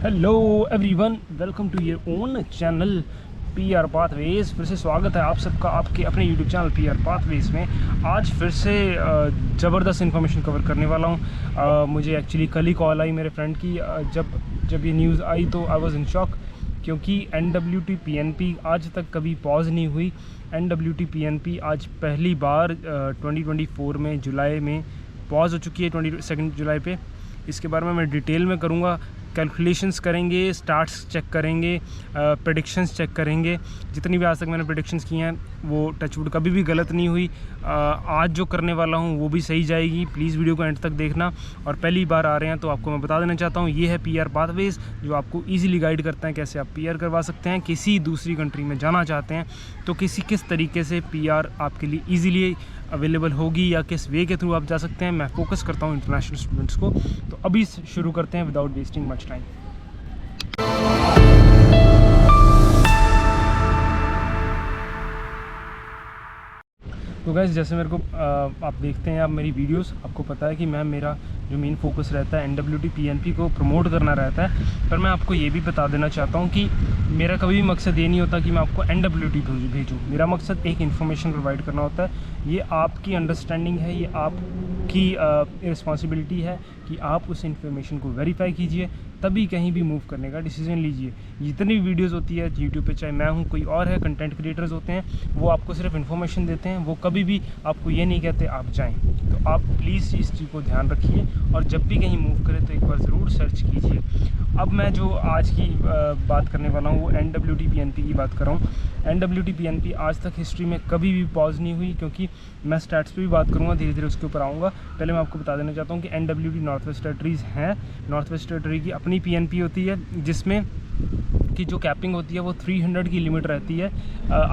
Hello everyone, welcome to your own channel PR pathways. फिर से स्वागत है आप सबका आपके अपने यूट्यूब चैनल पीआर पाथवेज में। आज फिर से ज़बरदस्त इन्फॉर्मेशन कवर करने वाला हूँ। मुझे एक्चुअली कल ही कॉल आई मेरे फ्रेंड की। जब ये न्यूज़ आई तो आई वाज इन शॉक, क्योंकि NWT PNP आज तक कभी पॉज नहीं हुई। NWT PNP आज पहली बार 2024 में जुलाई में पॉज हो चुकी है, 22 जुलाई पे। इसके बारे में मैं डिटेल में करूँगा, कैलकुलेशंस करेंगे, स्टार्ट्स चेक करेंगे, प्रेडिक्शंस चेक करेंगे। जितनी भी आज तक मैंने प्रेडिक्शंस की हैं वो टचवुड कभी भी गलत नहीं हुई। आज जो करने वाला हूँ वो भी सही जाएगी। प्लीज़ वीडियो को एंड तक देखना। और पहली बार आ रहे हैं तो आपको मैं बता देना चाहता हूँ, ये है पीआर पाथवेज, जो आपको ईजिली गाइड करता है कैसे आप पीआर करवा सकते हैं। किसी दूसरी कंट्री में जाना चाहते हैं तो किस तरीके से पीआर आपके लिए ईजिली अवेलेबल होगी या किस वे के थ्रू आप जा सकते हैं। मैं फोकस करता हूँ इंटरनेशनल स्टूडेंट्स को। तो अभी शुरू करते हैं विदाउट वेस्टिंग मच टाइम। तो गाइस, जैसे मेरे को आप देखते हैं आप मेरी वीडियोस, आपको पता है कि मेरा जो मेन फोकस रहता है NWT PNP को प्रमोट करना रहता है। पर मैं आपको ये भी बता देना चाहता हूँ कि मेरा कभी भी मकसद ये नहीं होता कि मैं आपको NWT भेजूँ। मेरा मकसद एक इन्फॉर्मेशन प्रोवाइड करना होता है। ये आपकी अंडरस्टैंडिंग है, ये आपकी रिस्पॉन्सिबिलिटी है कि आप उस इन्फॉर्मेशन को वेरीफाई कीजिए, तभी कहीं भी मूव करने का डिसीजन लीजिए। जितनी भी वीडियोस होती है यूट्यूब पे, चाहे मैं हूँ कोई और है, कंटेंट क्रिएटर्स होते हैं, वो आपको सिर्फ इन्फॉर्मेशन देते हैं, वो कभी भी आपको ये नहीं कहते आप जाएं। तो आप प्लीज़ इस चीज़ को ध्यान रखिए और जब भी कहीं मूव करें तो एक बार ज़रूर सर्च कीजिए। अब मैं जो आज की बात करने वाला हूँ वो NWT PNP की बात कर रहा हूँ। NWT PNP आज तक हिस्ट्री में कभी भी पॉज नहीं हुई, क्योंकि मैं स्टैट्स पे भी बात करूँगा, धीरे धीरे उसके ऊपर आऊँगा। पहले मैं आपको बता देना चाहता हूँ कि NWT नॉर्थ वेस्ट टेरिटरीज़ हैं। नॉर्थ वेस्ट टेरिटरी की अपनी PNP होती है, जिसमें कि जो कैपिंग होती है वो 300 की लिमिट रहती है।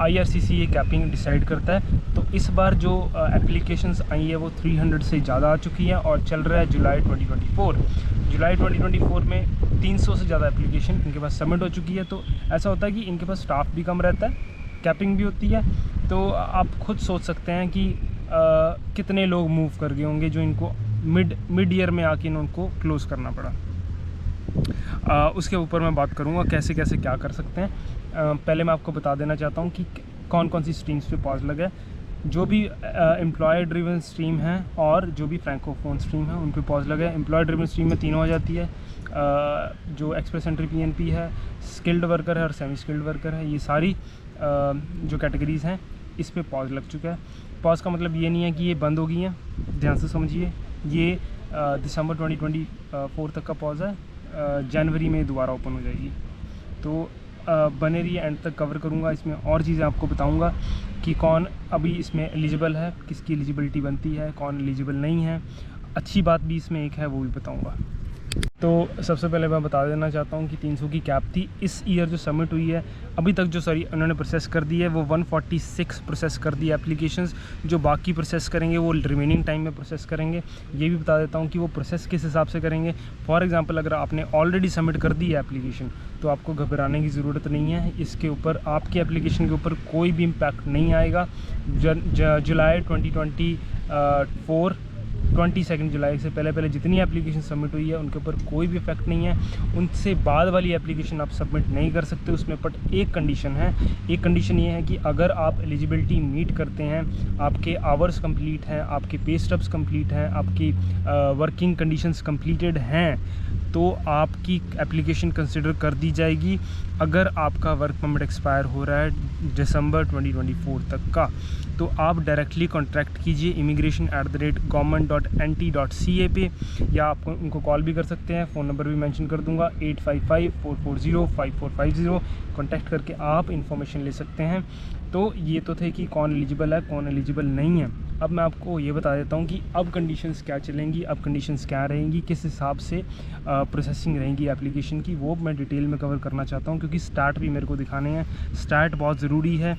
IRCC ये कैपिंग डिसाइड करता है। तो इस बार जो एप्लीकेशंस आई है वो 300 से ज़्यादा आ चुकी हैं और चल रहा है जुलाई 2024। जुलाई 2024 में 300 से ज़्यादा एप्लीकेशन इनके पास सबमिट हो चुकी है। तो ऐसा होता है कि इनके पास स्टाफ भी कम रहता है, कैपिंग भी होती है। तो आप खुद सोच सकते हैं कि कितने लोग मूव कर गए होंगे जो इनको मिड ईयर में आके उनको क्लोज़ करना पड़ा। उसके ऊपर मैं बात करूँगा कैसे कैसे क्या कर सकते हैं। पहले मैं आपको बता देना चाहता हूँ कि कौन कौन सी स्ट्रीम्स पे पॉज लगा है। जो भी एम्प्लॉय ड्रिवन स्ट्रीम है और जो भी फ्रैंकोफोन स्ट्रीम है उन पे पॉज लगा है। एम्प्लॉय ड्रिवन स्ट्रीम में तीनों आ जाती है। जो एक्सप्रेस एंट्री PNP है, स्किल्ड वर्कर है और सेमी स्किल्ड वर्कर है, ये सारी जो कैटेगरीज़ हैं इस पे पॉज लग चुका है। पॉज का मतलब ये नहीं है कि ये बंद हो गई हैं, ध्यान से समझिए। ये दिसंबर 2024 तक का पॉज है, जनवरी में दोबारा ओपन हो जाएगी। तो बने रहिए, एंड तक कवर करूँगा। इसमें और चीज़ें आपको बताऊँगा कि कौन अभी इसमें एलिजिबल है, किसकी एलिजिबिलिटी बनती है, कौन एलिजिबल नहीं है। अच्छी बात भी इसमें एक है, वो भी बताऊँगा। तो सबसे पहले मैं बता देना चाहता हूँ कि 300 की कैप थी इस ईयर जो सबमिट हुई है। अभी तक जो उन्होंने प्रोसेस कर दी है वो 146 प्रोसेस कर दी एप्लीकेशंस। जो बाकी प्रोसेस करेंगे वो रिमेनिंग टाइम में प्रोसेस करेंगे। ये भी बता देता हूँ कि वो प्रोसेस किस हिसाब से करेंगे। फॉर एग्जांपल, अगर आपने ऑलरेडी सबमिट कर दी है एप्लीकेशन तो आपको घबराने की ज़रूरत नहीं है। इसके ऊपर आपकी एप्लीकेशन के ऊपर कोई भी इम्पैक्ट नहीं आएगा। जुलाई 2024 22 जुलाई से पहले जितनी एप्लीकेशन सबमिट हुई है उनके ऊपर कोई भी इफेक्ट नहीं है। उनसे बाद वाली एप्लीकेशन आप सबमिट नहीं कर सकते उसमें। बट एक कंडीशन है, एक कंडीशन ये है कि अगर आप एलिजिबिलिटी मीट करते हैं, आपके आवर्स कंप्लीट हैं, आपके पे स्टब्स कंप्लीट हैं, आपकी वर्किंग कंडीशंस कंप्लीटेड हैं, तो आपकी एप्लीकेशन कंसिडर कर दी जाएगी। अगर आपका वर्क परमिट एक्सपायर हो रहा है दिसंबर 2024 तक का, तो आप डायरेक्टली कॉन्टैक्ट कीजिए immigration@government.nt.ca पे, या आप उनको कॉल भी कर सकते हैं। फ़ोन नंबर भी मेंशन कर दूंगा 8554405450। कॉन्टैक्ट करके आप इंफॉर्मेशन ले सकते हैं। तो ये तो थे कि कौन एलिजिबल है, कौन एलिजिबल नहीं है। अब मैं आपको ये बता देता हूँ कि अब कंडीशंस क्या चलेंगी, अब कंडीशंस क्या रहेंगी, किस हिसाब से प्रोसेसिंग रहेंगी एप्लीकेशन की, वो मैं डिटेल में कवर करना चाहता हूँ। क्योंकि स्टार्ट भी मेरे को दिखाने हैं, स्टार्ट बहुत ज़रूरी है।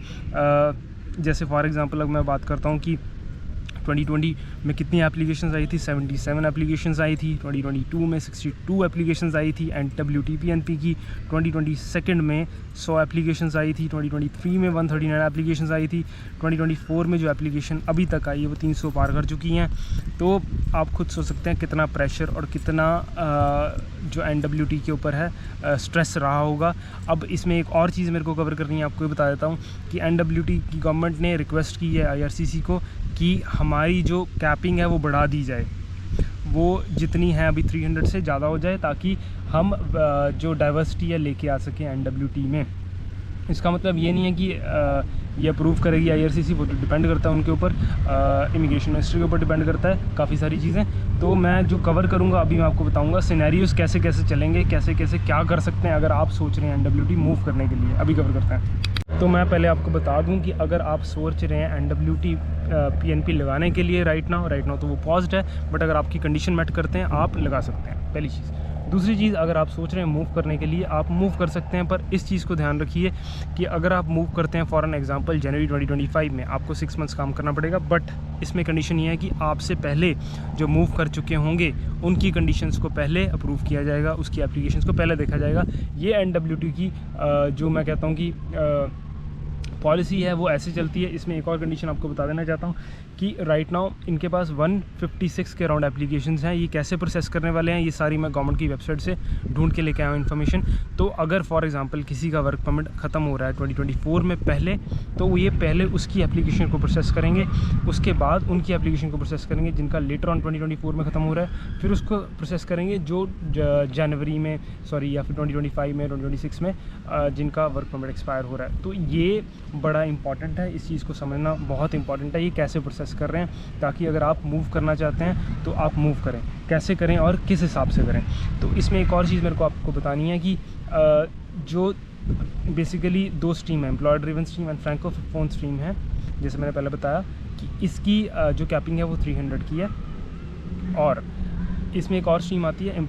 जैसे फॉर एग्ज़ाम्पल अगर मैं बात करता हूँ कि 2020 में कितनी एप्लीकेशंस आई थी, 77 एप्लीकेशंस आई थी। 2022 में 62 एप्लीकेशंस आई थी NWT PNP की। 2022 में 100 एप्लीकेशंस आई थी। 2023 में 139 एप्लीकेशंस आई थी। 2024 में जो एप्लीकेशन अभी तक आई है वो 300 पार कर चुकी हैं। तो आप खुद सोच सकते हैं कितना प्रेशर और कितना जो NWT के ऊपर है स्ट्रेस रहा होगा। अब इसमें एक और चीज़ मेरे को कवर करनी है, आपको ये बता देता हूँ कि NWT की गवर्नमेंट ने रिक्वेस्ट की है IRCC को कि हमारी जो कैपिंग है वो बढ़ा दी जाए, वो जितनी है अभी 300 से ज़्यादा हो जाए, ताकि हम जो डाइवर्सिटी है लेके आ सकें NWT में। इसका मतलब ये नहीं है कि ये अप्रूव करेगी IRCC, वो डिपेंड करता है उनके ऊपर, इमिग्रेशन मिनिस्ट्री के ऊपर डिपेंड करता है काफ़ी सारी चीज़ें। तो मैं जो कवर करूँगा अभी मैं आपको बताऊँगा सिनेरियोज़ कैसे कैसे चलेंगे, कैसे कैसे क्या कर सकते हैं अगर आप सोच रहे हैं NWT मूव करने के लिए। अभी कवर करते हैं। तो मैं पहले आपको बता दूं कि अगर आप सोच रहे हैं NWT PNP लगाने के लिए राइट नाउ तो वो पॉज्ड है, बट अगर आपकी कंडीशन मेट करते हैं आप लगा सकते हैं, पहली चीज़। दूसरी चीज़, अगर आप सोच रहे हैं मूव करने के लिए आप मूव कर सकते हैं, पर इस चीज़ को ध्यान रखिए कि अगर आप मूव करते हैं फॉर एन एग्जांपल जनवरी 2025 में, आपको 6 मंथ्स काम करना पड़ेगा। बट इसमें कंडीशन ये है कि आपसे पहले जो मूव कर चुके होंगे उनकी कंडीशंस को पहले अप्रूव किया जाएगा, उसकी एप्लीकेशंस को पहले देखा जाएगा। ये NWT की जो मैं कहता हूँ कि पॉलिसी है वो ऐसे चलती है। इसमें एक और कंडीशन आपको बता देना चाहता हूँ कि राइट नाउ इनके पास 156 के अराउंड एप्लीकेशंस हैं। ये कैसे प्रोसेस करने वाले हैं ये सारी मैं गवर्नमेंट की वेबसाइट से ढूंढ के लेके आया हूँ इन्फॉर्मेशन। तो अगर फॉर एग्जांपल किसी का वर्क परमिट ख़त्म हो रहा है 2024 में पहले, तो वो ये पहले उसकी एप्लीकेशन को प्रोसेस करेंगे, उसके बाद उनकी एप्लीकेशन को प्रोसेस करेंगे जिनका लेटर ऑन 2024 में ख़त्म हो रहा है, फिर उसको प्रोसेस करेंगे जो जनवरी में या फिर 2025 में 2026 में जिनका वर्क परमिट एक्सपायर हो रहा है। तो ये बड़ा इंपॉर्टेंट है, इस चीज़ को समझना बहुत इंपॉर्टेंट है, ये कैसे प्रोसेस कर रहे हैं, ताकि अगर आप मूव करना चाहते हैं तो आप मूव करें, कैसे करें और किस हिसाब से करें। तो इसमें एक और चीज़ मेरे को आपको बतानी है कि जो बेसिकली 2 स्ट्रीम है, employer driven stream and francophone stream है। जैसे मैंने पहले बताया कि इसकी जो कैपिंग है वो 300 की है, और इसमें एक और स्ट्रीम आती है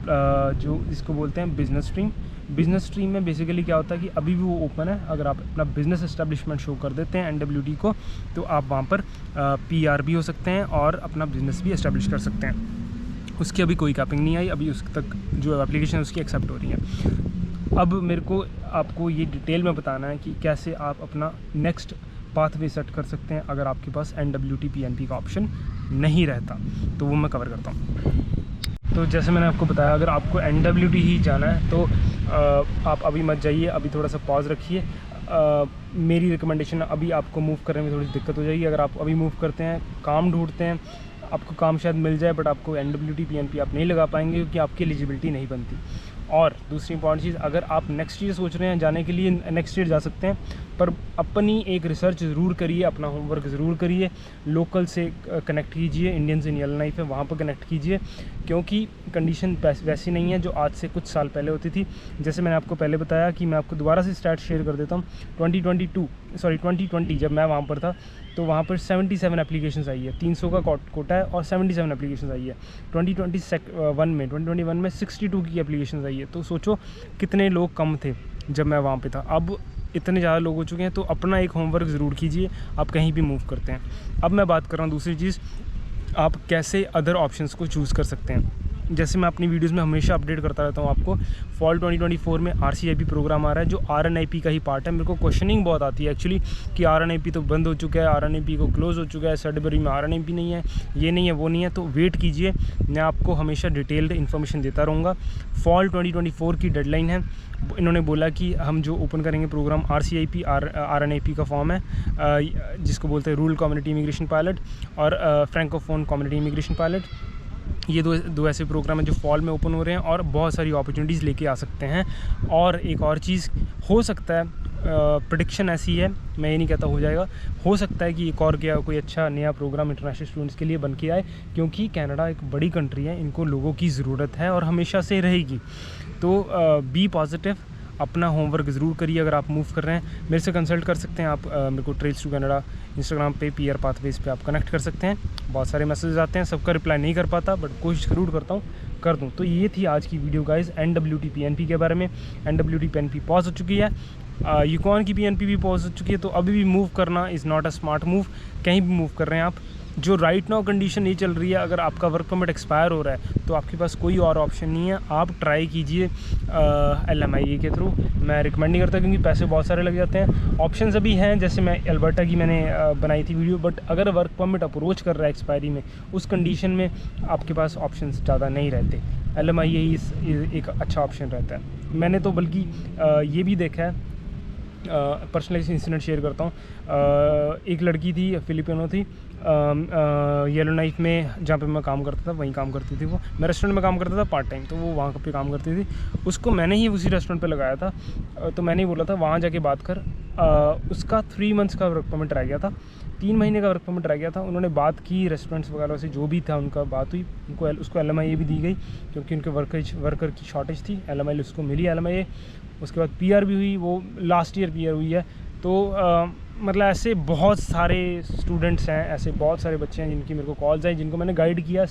जो इसको बोलते हैं बिज़नेस स्ट्रीम। बिज़नेस स्ट्रीम में बेसिकली क्या होता है कि अभी भी वो ओपन है, अगर आप अपना बिज़नेस एस्टेब्लिशमेंट शो कर देते हैं NWT को, तो आप वहाँ पर PR भी हो सकते हैं और अपना बिज़नेस भी एस्टेब्लिश कर सकते हैं। उसकी अभी कोई कैपिंग नहीं आई, अभी उस तक जो एप्लीकेशन है उसकी एक्सेप्ट हो रही है। अब मेरे को आपको ये डिटेल में बताना है कि कैसे आप अपना नेक्स्ट पाथवे सेट कर सकते हैं अगर आपके पास NWT PNP का ऑप्शन नहीं रहता, तो वो मैं कवर करता हूँ। तो जैसे मैंने आपको बताया, अगर आपको NWT ही जाना है तो आप अभी मत जाइए, अभी थोड़ा सा पॉज रखिए। मेरी रिकमेंडेशन, अभी आपको मूव करने में थोड़ी दिक्कत हो जाएगी। अगर आप अभी मूव करते हैं, काम ढूंढते हैं, आपको काम शायद मिल जाए बट आपको NWT PNP आप नहीं लगा पाएंगे क्योंकि आपकी एलिजिबिलिटी नहीं बनती। और दूसरी इंपॉर्टेंट चीज़, अगर आप नेक्स्ट ईयर सोच रहे हैं जाने के लिए, नेक्स्ट ईयर जा सकते हैं, पर अपनी एक रिसर्च ज़रूर करिए, अपना होमवर्क ज़रूर करिए, लोकल से कनेक्ट कीजिए, इंडियंस इन रियल लाइफ है वहाँ पर कनेक्ट कीजिए, क्योंकि कंडीशन वैसी नहीं है जो आज से कुछ साल पहले होती थी। जैसे मैंने आपको पहले बताया कि मैं आपको दोबारा से स्टैट शेयर कर देता हूँ। 2020 जब मैं वहाँ पर था तो वहाँ पर 77 एप्लीकेशंस आई है, 300 का कोटा है और 77 एप्लीकेशंस आई है। 2021 में 62 की एप्लीकेशंस आई है। तो सोचो कितने लोग कम थे जब मैं वहाँ पे था, अब इतने ज़्यादा लोग हो चुके हैं। तो अपना एक होमवर्क ज़रूर कीजिए, आप कहीं भी मूव करते हैं। अब मैं बात कर रहा हूँ दूसरी चीज़, आप कैसे अदर ऑप्शंस को चूज़ कर सकते हैं। जैसे मैं अपनी वीडियोस में हमेशा अपडेट करता रहता हूँ आपको, फॉल 2024 में RCIP प्रोग्राम आ रहा है जो RNIP का ही पार्ट है। मेरे को क्वेश्चनिंग बहुत आती है एक्चुअली कि RNIP तो बंद हो चुका है, RNIP को क्लोज़ हो चुका है, सडबरी में RNIP नहीं है, ये नहीं है, वो नहीं है। तो वेट कीजिए, मैं आपको हमेशा डिटेल्ड इन्फॉर्मेशन देता रहूँगा। फॉल 2024 की डेडलाइन है, इन्होंने बोला कि हम जो ओपन करेंगे प्रोग्राम RCIP RNIP का फॉर्म है जिसको बोलते हैं रूरल कम्युनिटी इमिग्रेशन पायलट और फ्रैंकोफोन कम्युनिटी इमिग्रेशन पायलट। ये दो ऐसे प्रोग्राम हैं जो फॉल में ओपन हो रहे हैं और बहुत सारी अपॉर्चुनिटीज़ लेके आ सकते हैं। और एक और चीज़ हो सकता है, प्रेडिक्शन ऐसी है, मैं ये नहीं कहता हो जाएगा, हो सकता है कि एक और क्या कोई अच्छा नया प्रोग्राम इंटरनेशनल स्टूडेंट्स के लिए बन के आए, क्योंकि कनाडा एक बड़ी कंट्री है, इनको लोगों की ज़रूरत है और हमेशा से रहेगी। तो बी पॉजिटिव, अपना होमवर्क ज़रूर करिए। अगर आप मूव कर रहे हैं मेरे से कंसल्ट कर सकते हैं आप, मेरे को ट्रेल्स टू कनाडा इंस्टाग्राम पे PR पाथवेज़ पे आप कनेक्ट कर सकते हैं। बहुत सारे मैसेज आते हैं, सबका रिप्लाई नहीं कर पाता बट कोशिश ज़रूर करता हूँ कर दूँ। तो ये थी आज की वीडियो गाइस NWT PNP के बारे में। NWT PNP पॉज हो चुकी है, यूकॉन की PNP भी पॉज हो चुकी है। तो अभी भी मूव करना is not a smart move, कहीं भी मूव कर रहे हैं आप जो राइट नाउ कंडीशन ये चल रही है, अगर आपका वर्क परमिट एक्सपायर हो रहा है तो आपके पास कोई और ऑप्शन नहीं है, आप ट्राई कीजिए LMIA के थ्रू। मैं रिकमेंड नहीं करता क्योंकि पैसे बहुत सारे लग जाते हैं। ऑप्शंस अभी हैं, जैसे मैं अल्बर्टा की मैंने बनाई थी वीडियो, बट अगर वर्क परमिट अप्रोच कर रहा है एक्सपायरी में, उस कंडीशन में आपके पास ऑप्शंस ज़्यादा नहीं रहते। LMIA ही एक अच्छा ऑप्शन रहता है। मैंने तो बल्कि ये भी देखा है, पर्सनल इंसिडेंट शेयर करता हूँ। एक लड़की थी, फिलिपिनो थी, येलो नाइफ में जहाँ पे मैं काम करता था वहीं काम करती थी वो। मैं रेस्टोरेंट में काम करता था पार्ट टाइम, तो वो वहाँ पे काम करती थी। उसको मैंने ही उसी रेस्टोरेंट पे लगाया था, तो मैंने ही बोला था वहाँ जाके बात कर। उसका 3 मंथ्स का वर्क परमिट रह गया था, 3 महीने का वर्क परमिट रह गया था। उन्होंने बात की रेस्टोरेंट्स वगैरह से, जो भी था उनका बात हुई, उसको LMIA भी दी गई क्योंकि उनके वर्कर की शॉर्टेज थी। LMIA उसको मिली LMIA। उसके बाद PR भी हुई, वो लास्ट ईयर PR हुई है। तो मतलब ऐसे बहुत सारे स्टूडेंट्स हैं, ऐसे बहुत सारे बच्चे हैं जिनकी मेरे को कॉल्स आई, जिनको मैंने गाइड किया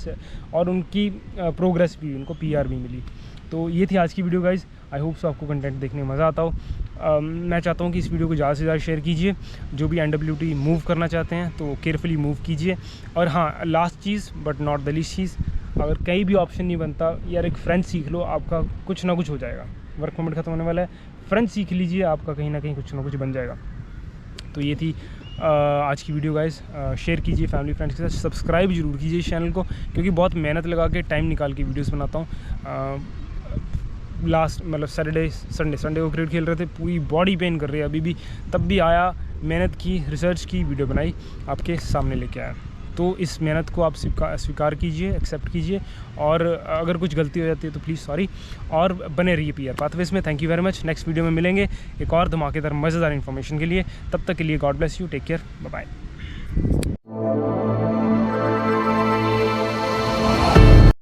और उनकी प्रोग्रेस भी, उनको PR भी मिली। तो ये थी आज की video guys. I hope so आपको कंटेंट देखने में मज़ा आता हो। मैं चाहता हूँ कि इस वीडियो को ज़्यादा से ज़्यादा शेयर कीजिए। जो भी NWT मूव करना चाहते हैं तो केयरफुली मूव कीजिए। और हाँ, लास्ट चीज़ बट नॉट द लीस्ट चीज़, अगर कहीं भी ऑप्शन नहीं बनता, यार एक फ्रेंच सीख लो, आपका कुछ ना कुछ हो जाएगा। वर्क परमिट ख़त्म होने वाला है, फ्रेंच सीख लीजिए, आपका कहीं ना कहीं कुछ ना कुछ बन जाएगा। तो ये थी आज की वीडियो गाइस। शेयर कीजिए फैमिली फ्रेंड्स के साथ, सब्सक्राइब जरूर कीजिए इस चैनल को, क्योंकि बहुत मेहनत लगा के टाइम निकाल के वीडियोस बनाता हूँ। लास्ट मतलब संडे को क्रिकेट खेल रहे थे, पूरी बॉडी पेन कर रही है अभी भी, तब भी आया, मेहनत की, रिसर्च की, वीडियो बनाई, आपके सामने लेके आया। तो इस मेहनत को आप स्वीकार कीजिए, एक्सेप्ट कीजिए, और अगर कुछ गलती हो जाती है तो प्लीज़ सॉरी, और बने रहिए PR पाथवेज में। Thank you very much. Next video में मिलेंगे एक और धमाकेदार मज़ेदार इन्फॉर्मेशन के लिए। तब तक के लिए God bless you, take care, bye bye.